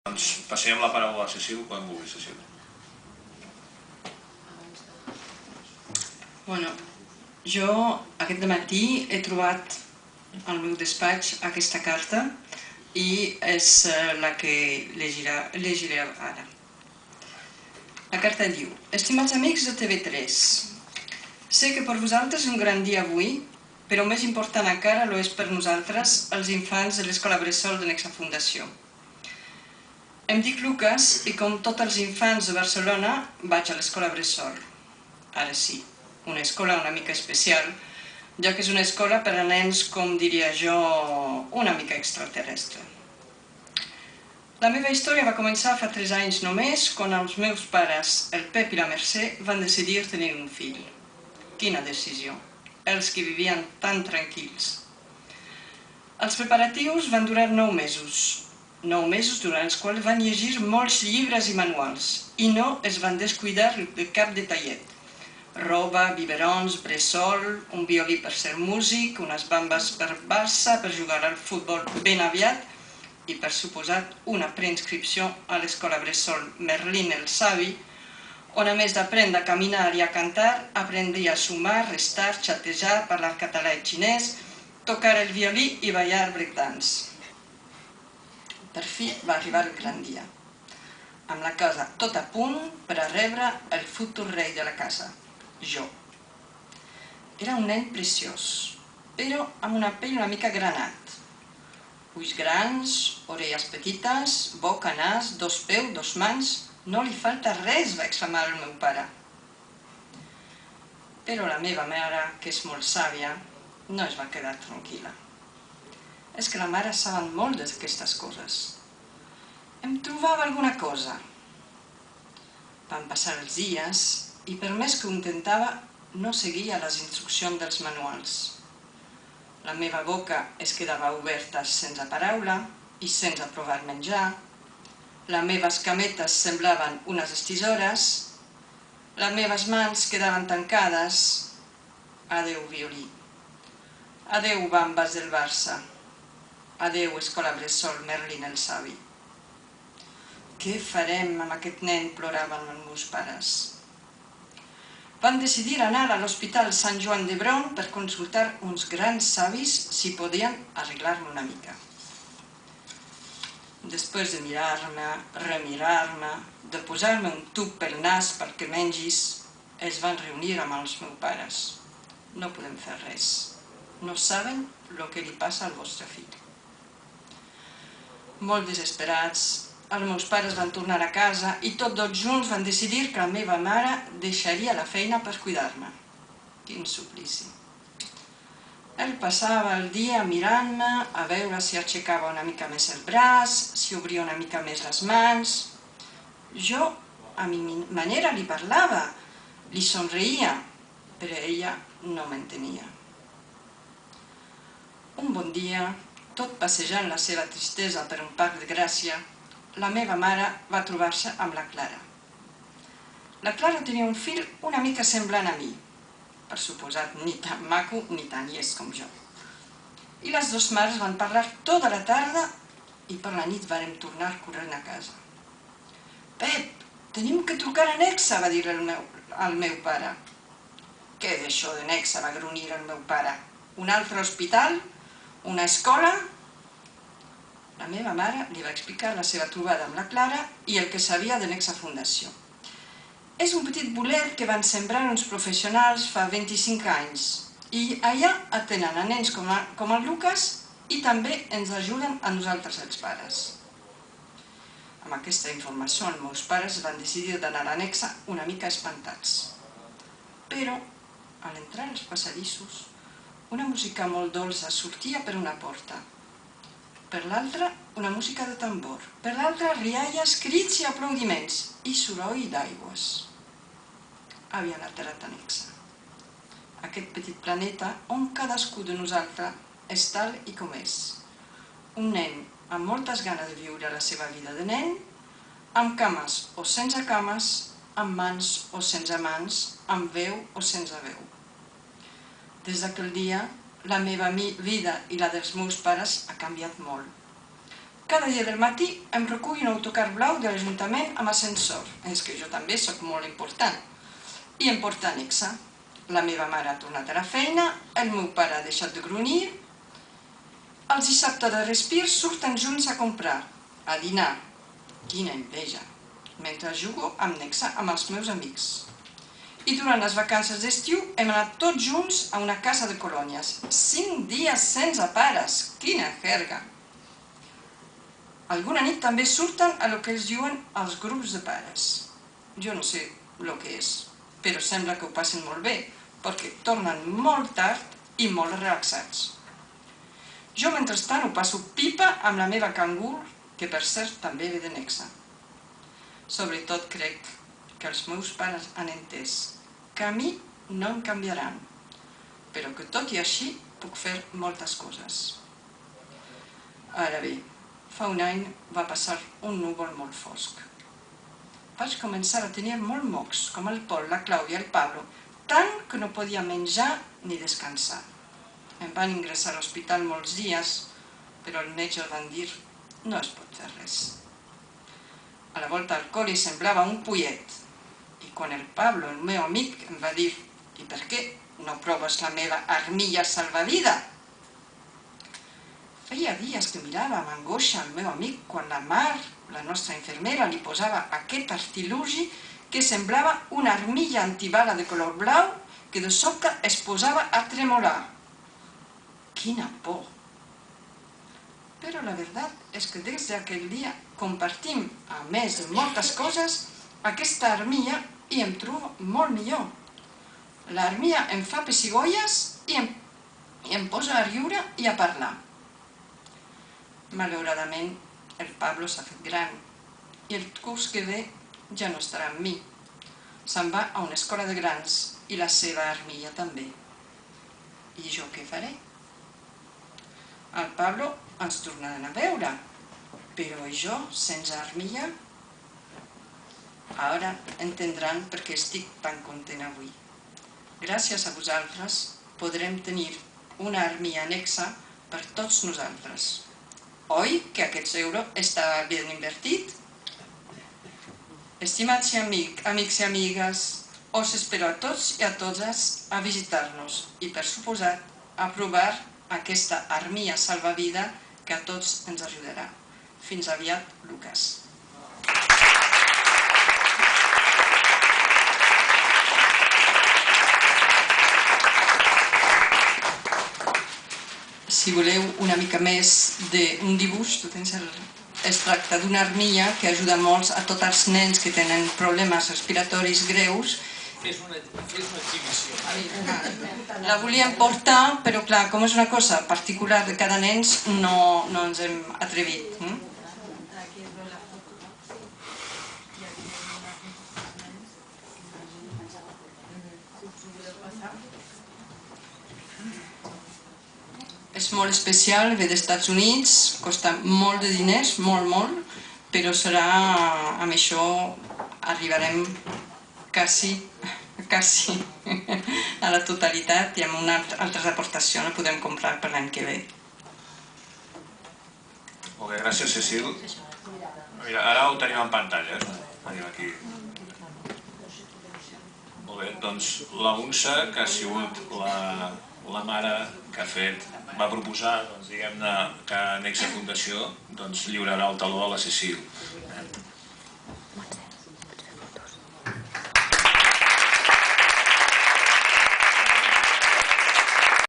Doncs passem la paraula a Cecil quan vulgui, Cecil. Bueno, jo aquest matí he trobat al meu despatx aquesta carta i és la que llegiré ara. La carta diu: Estimats amics de TV3, sé que per vosaltres és un gran dia avui, però més important encara lo és per nosaltres, els infants de l'Escola Bressol de Nexa Fundació. Em dic Lucas i com tots els infants de Barcelona vaig a l'Escola Bressol. Ara sí, una escola una mica especial, ja que és una escola per a nens, com diria jo, una mica extraterrestre. La meva història va començar fa 3 anys només, quan els meus pares, el Pep i la Mercè, van decidir tenir un fill. Quina decisió! Els que vivien tan tranquils. Els preparatius van durar 9 mesos. 9 mesos durant els quals van llegir molts llibres i manuals i no es van descuidar de cap detallet. Roba, biberons, bressol, un violí per ser músic, unes bambes per Barça, per jugar al futbol ben aviat i, per suposat, una preinscripció a l'escola Bressol Merlin el Savi, on a més d'aprendre a caminar i a cantar, aprendria a sumar, restar, xatejar, parlar català i xinès, tocar el violí i ballar breakdance. Per fi va arribar el gran dia, amb la casa tot a punt per a rebre el futur rei de la casa, jo. Era un nen preciós, però amb una pell una mica granat. Ulls grans, orelles petites, boca, nas, 2 peus, 2 mans... No li falta res, va exclamar el meu pare. Però la meva mare, que és molt sàvia, no es va quedar tranquil·la. És que la mare saben molt d'aquestes coses. Em trobava alguna cosa. Van passar els dies i per més que ho intentava no seguia les instruccions dels manuals. La meva boca es quedava oberta sense paraula i sense provar menjar. Les meves cametes semblaven unes estisores. Les meves mans quedaven tancades. Adeu violí. Adeu bambes del Barça. Adeu escola Bressol Merlin el Savi. Què farem amb aquest nen? Ploraven els meus pares. Van decidir anar a l'Hospital Sant Joan d'Hebron per consultar uns grans savis si podien arreglar-me una mica. Després de mirar-me, remirar-me, de posar-me un tub pel nas perquè mengis, es van reunir amb els meus pares. No podem fer res. No saben el que li passa al vostre fill. Molt desesperats, els meus pares van tornar a casa i tots dos junts van decidir que la meva mare deixaria la feina per cuidar-me. Quin suplici. Ell passava el dia mirant-me, a veure si aixecava una mica més el braç, si obria una mica més les mans. Jo, a mi manera, li parlava, li somreia, però ella no m'entenia. Un bon dia, tot passejant la seva tristesa per un parc de Gràcia, la meva mare va trobar-se amb la Clara. La Clara tenia un fill una mica semblant a mi, per suposat ni tan maco ni tan llest com jo. I les dues mares van parlar tota la tarda i per la nit vàrem tornar corrent a casa. Pep, tenim que trucar a Nexa, va dir el meu pare. Què és això de Nexa, va grunir el meu pare. Un altre hospital? Una escola? La meva mare li va explicar la seva trobada amb la Clara i el que sabia de Nexa Fundació. És un petit bolet que van sembrar uns professionals fa 25 anys i allà atenen a nens com el Lucas i també ens ajuden a nosaltres els pares. Amb aquesta informació els meus pares van decidir d'anar a Nexa una mica espantats. Però, a l'entrar als passadissos, una música molt dolça sortia per una porta. Per l'altra, una música de tambor. Per l'altra, rialles, crits i aplaudiments i soroll d'aigües. Havien aterrat a Nexa, aquest petit planeta on cadascú de nosaltres és tal i com és. Un nen amb moltes ganes de viure la seva vida de nen, amb cames o sense cames, amb mans o sense mans, amb veu o sense veu. Des d'aquell dia, la meva vida i la dels meus pares ha canviat molt. cada dia del matí em recull un autocar blau de l'Ajuntament amb ascensor. És que jo també sóc molt important. I em porta anexa. La meva mare ha tornat a la feina, el meu pare ha deixat de grunyir. Els dissabtes de respir surten junts a comprar, a dinar. Quina enveja! Mentre jugo amb Nexa amb els meus amics. I durant les vacances d'estiu hem anat tots junts a una casa de colònies. 5 dies sense pares! Quina jerga! Alguna nit també surten a lo que ells diuen els grups de pares. Jo no sé el que és, però sembla que ho passen molt bé, perquè tornen molt tard i molt relaxats. Jo, mentrestant, ho passo pipa amb la meva cangur, que per cert també ve de Nexa. Sobretot crec que els meus pares han entès que a mi no em canviaran, però que tot i així puc fer moltes coses. Ara bé, fa un any va passar un núvol molt fosc. Vaig començar a tenir molt mocs, com el Pol, la Clàudia i el Pablo, tant que no podia menjar ni descansar. Em van ingressar a l'hospital molts dies, però els metges van dir no es pot fer res. A la volta al col·le semblava un pollet, i quan el Pablo, el meu amic, em va dir «I per què no proves la meva armilla salvavida?» Feia dies que mirava amb angoixa el meu amic quan la Mar, la nostra infermera, li posava aquest artilugi que semblava una armilla antibala de color blau que de sobte es posava a tremolar. Quina por! Però la veritat és que des d'aquell dia compartim, a més de moltes coses, aquesta armilla i em trobo molt millor. L'armilla em fa pessigolles i em posa a riure i a parlar. Malauradament, el Pablo s'ha fet gran i el curs que ve ja no estarà amb mi. Se'n va a una escola de grans i la seva armilla també. I jo què faré? El Pablo ens tornaran a veure, però jo, sense armilla, ara entendran per què estic tan content avui. Gràcies a vosaltres podrem tenir una armilla anexa per tots nosaltres. Oi que aquest euro està ben invertit? Estimats amics i amigues, os espero a tots i a totes a visitar-nos i, per suposat, a provar aquesta armilla salvavida que a tots ens ajudarà. Fins aviat, Lucas. Si voleu una mica més d'un dibuix, es tracta d'una armilla que ajuda molt a tots els nens que tenen problemes respiratoris greus. Fes una exhibició. La volíem portar, però clar, com és una cosa particular de cada nen, no ens hem atrevit. És molt especial, ve dels Estats Units, costa molt de diners, molt, però serà, amb això arribarem quasi a la totalitat i amb altres aportacions la podem comprar per l'any que ve. Molt bé, gràcies, Cecil. Mira, ara ho tenim en pantalla, tenim aquí. Molt bé, doncs la Unsa, que ha sigut la mare que va proposar, diguem-ne, que Nexa Fundació lliurarà el taló a la Cecil.